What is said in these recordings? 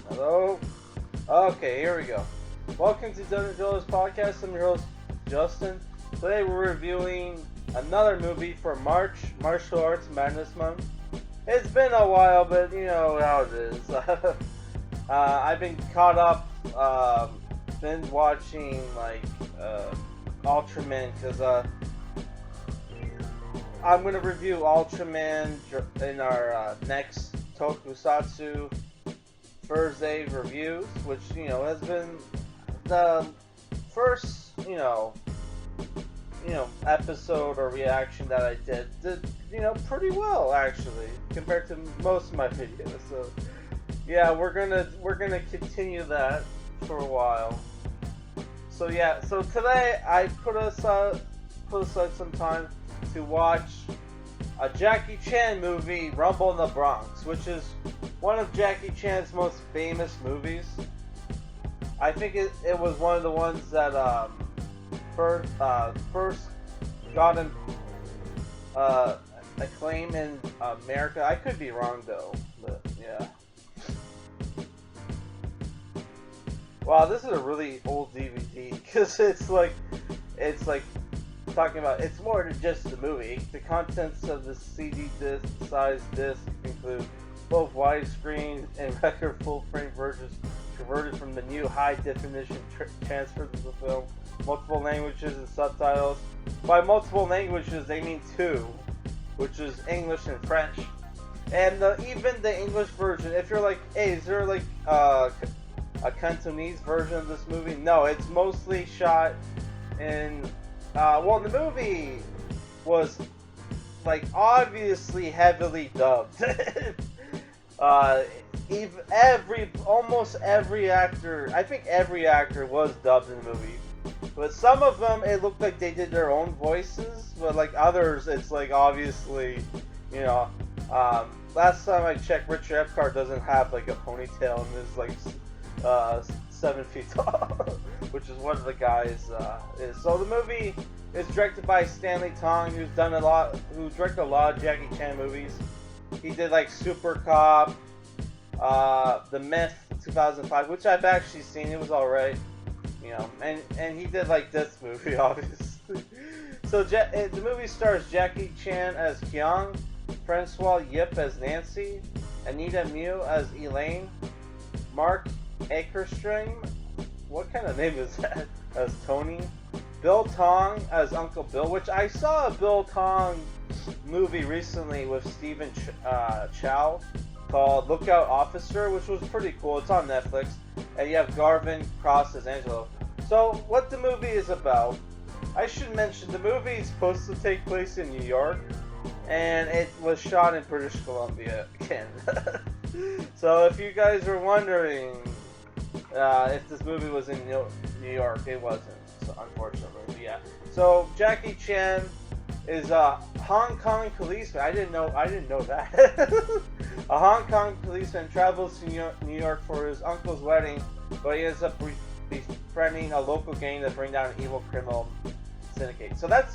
Hello? Okay, here we go. Welcome to Dungeon Dwellers Podcast. I'm your host, Justin. Today we're reviewing another movie for Martial Arts Madness Month. It's been a while, but you know how it is. I've been caught up, been watching, Ultraman, because, I'm going to review Ultraman in our next Tokusatsu Thursday reviews, which, has been the first, episode or reaction that I did, pretty well, actually, compared to most of my videos. So, yeah, we're gonna continue that for a while. So yeah, so today I put aside some time to watch a Jackie Chan movie, Rumble in the Bronx, which is one of Jackie Chan's most famous movies. I think it was one of the ones that first got him acclaim in America. I could be wrong though, but yeah. Wow, this is a really old DVD because it's like talking about, it's more than just the movie. The contents of the CD size disc include both widescreen and record full-frame versions converted from the new high-definition transfers of the film, multiple languages and subtitles. By multiple languages, they mean two, which is English and French. And even the English version, if you're like, hey, is there like a Cantonese version of this movie? No, it's mostly shot in... the movie was, obviously heavily dubbed. Almost every actor, I think every actor was dubbed in the movie. But some of them, it looked like they did their own voices, but others, it's obviously, last time I checked, Richard Epcar doesn't have a ponytail and is 7 feet tall, which is what the guys is. So the movie is directed by Stanley Tong, who directed a lot of Jackie Chan movies. He did Super Cop, The Myth 2005, which I've actually seen. It was alright, and he did this movie, obviously. So the movie stars Jackie Chan as Kyung, Francois Yip as Nancy, Anita Miu as Elaine, Mark Akerstrom, what kind of name is that, as Tony, Bill Tong as Uncle Bill, which I saw a Bill Tong movie recently with Stephen Chow called Lookout Officer, which was pretty cool. It's on Netflix. And you have Garvin Cross as Angelo. So what the movie is about, I should mention the movie is supposed to take place in New York, and it was shot in British Columbia, Canada. So if you guys are wondering if this movie was in New York, it wasn't, so unfortunately. Yeah. So Jackie Chan is a Hong Kong policeman. I didn't know that. A Hong Kong policeman travels to New York for his uncle's wedding, but he ends up befriending a local gang to bring down an evil criminal syndicate. So that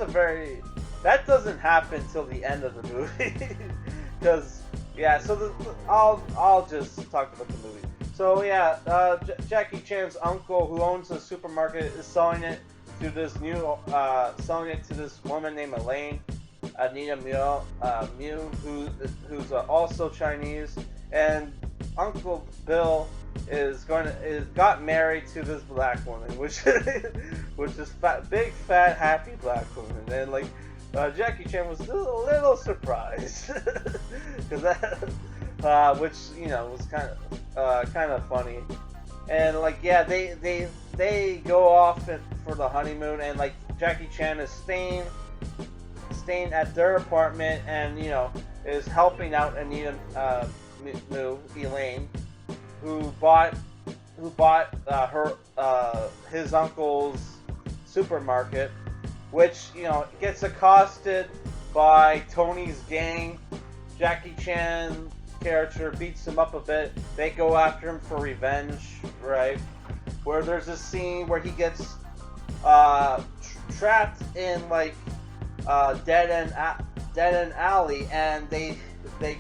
doesn't happen till the end of the movie, because So I'll just talk about the movie. So yeah, Jackie Chan's uncle, who owns a supermarket, is selling it to this woman named Elaine, Anita Miu, who's also Chinese, and Uncle Bill got married to this black woman, which is big fat happy black woman, and Jackie Chan was a little surprised because that, which was kind of funny, and they go off for the honeymoon, and Jackie Chan is staying at their apartment, and is helping out Anita Elaine, who bought his uncle's supermarket, which gets accosted by Tony's gang. Jackie Chan character beats him up a bit. They go after him for revenge, right? Where there's a scene where he gets trapped in dead end alley, and they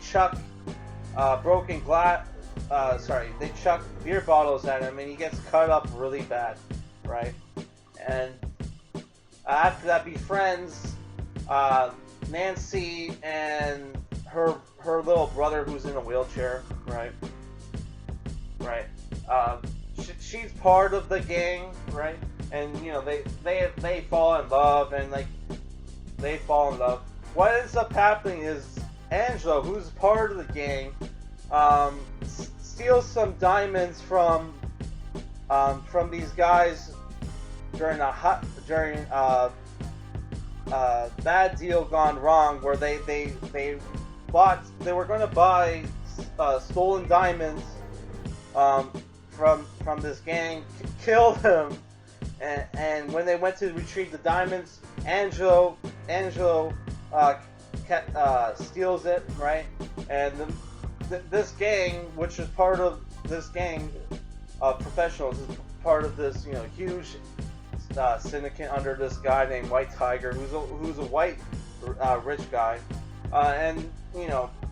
chuck broken glass they chuck beer bottles at him, and he gets cut up really bad, right? And after that, befriends Nancy and her little brother who's in a wheelchair, right? Right. She's part of the gang, right? And you know they fall in love, and like they fall in love. What ends up happening is Angelo, who's part of the gang, steals some diamonds from these guys during a bad deal gone wrong, where they were going to buy stolen diamonds from this gang, killed him, and when they went to retrieve the diamonds, Angelo steals it, right? And this gang, which is part of this gang of professionals, is part of this huge syndicate under this guy named White Tiger, who's a white rich guy, and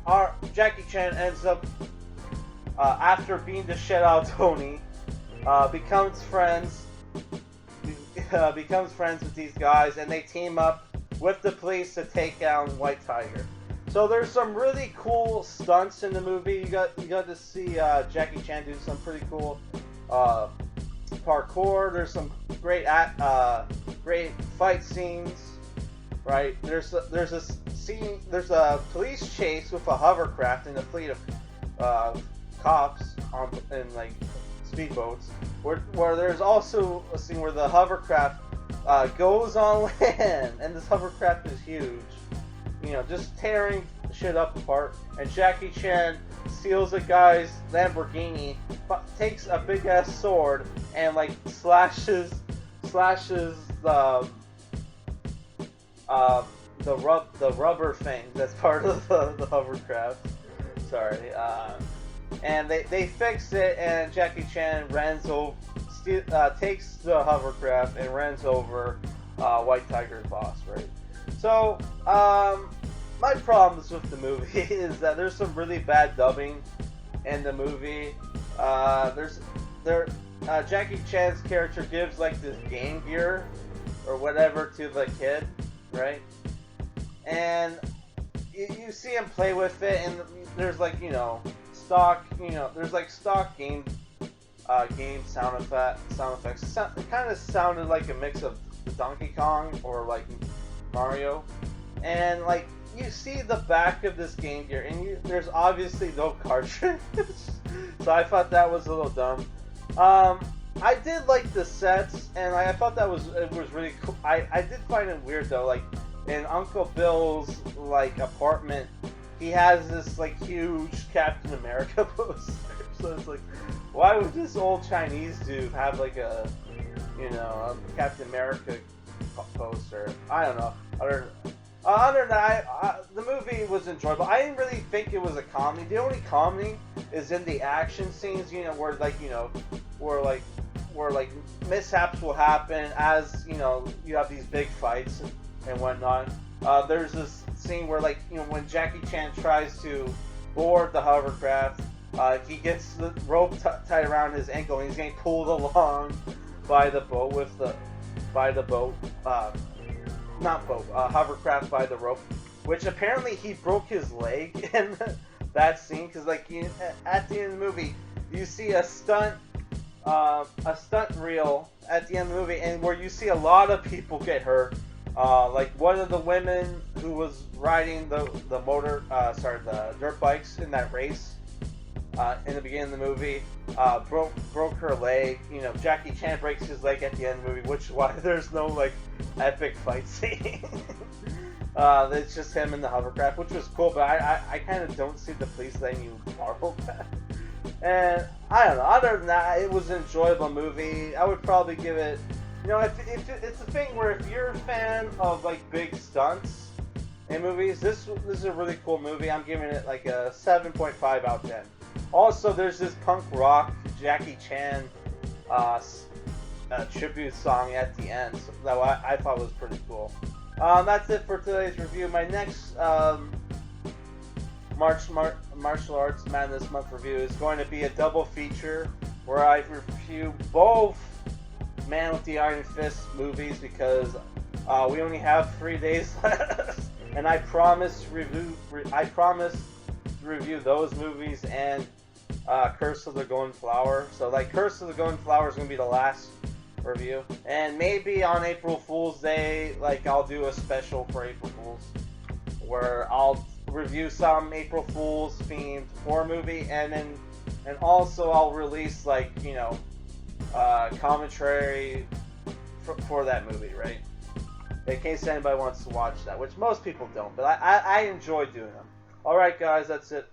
our Jackie Chan ends up after beating the shit out of Tony, becomes friends with these guys, and they team up with the police to take down White Tiger. So there's some really cool stunts in the movie. You got to see Jackie Chan do some pretty cool parkour. There's some great fight scenes, right? There's a police chase with a hovercraft and a fleet of cops in like speedboats. Where there's also a scene where the hovercraft goes on land, and this hovercraft is huge, just tearing shit up apart. And Jackie Chan steals a guy's Lamborghini, takes a big ass sword, and like slashes the rubber thing that's part of the hovercraft. Sorry. And they fix it, and Jackie Chan takes the hovercraft and runs over White Tiger's boss, right? So, my problems with the movie is that there's some really bad dubbing in the movie. Jackie Chan's character gives like this Game Gear or whatever to the kid, right? And you see him play with it, and there's like stock game sound effects. It kind of sounded like a mix of Donkey Kong or like Mario, and like you see the back of this Game Gear, and there's obviously no cartridge. So I thought that was a little dumb. I did like the sets, and I thought it was really cool. I did find it weird though, like in Uncle Bill's like apartment, he has this like huge Captain America poster. So it's like, why would this old Chinese dude have like a Captain America poster? I don't know. Other than that, the movie was enjoyable. I didn't really think it was a comedy. The only comedy is in the action scenes, where mishaps will happen as you have these big fights and whatnot. There's this scene where when Jackie Chan tries to board the hovercraft, he gets the rope tied around his ankle, and he's getting pulled along by the boat hovercraft by the rope, which apparently he broke his leg in that scene, because at the end of the movie you see a stunt reel at the end of the movie, and where you see a lot of people get hurt. Like one of the women who was riding the dirt bikes in that race in the beginning of the movie broke her leg. Jackie Chan breaks his leg at the end of the movie, which is why there's no epic fight scene. It's just him in the hovercraft, which was cool, but I kind of don't see the police letting you borrow that. And I don't know. Other than that, it was an enjoyable movie. I would probably give it. If it's a thing where if you're a fan of big stunts in movies, this is a really cool movie. I'm giving it like a 7.5 out of 10. Also, there's this punk rock Jackie Chan tribute song at the end that I thought was pretty cool. That's it for today's review. My Martial Arts Madness Month review is going to be a double feature where I review both Man with the Iron Fist movies because we only have 3 days left, and I promise to review those movies and Curse of the Golden Flower. So like Curse of the Golden Flower is going to be the last review, and maybe on April Fool's Day, like I'll do a special for April Fool's where I'll review some April Fool's themed horror movie, and also I'll release like commentary for that movie, right? In case anybody wants to watch that, which most people don't, but I enjoy doing them. Alright guys, that's it.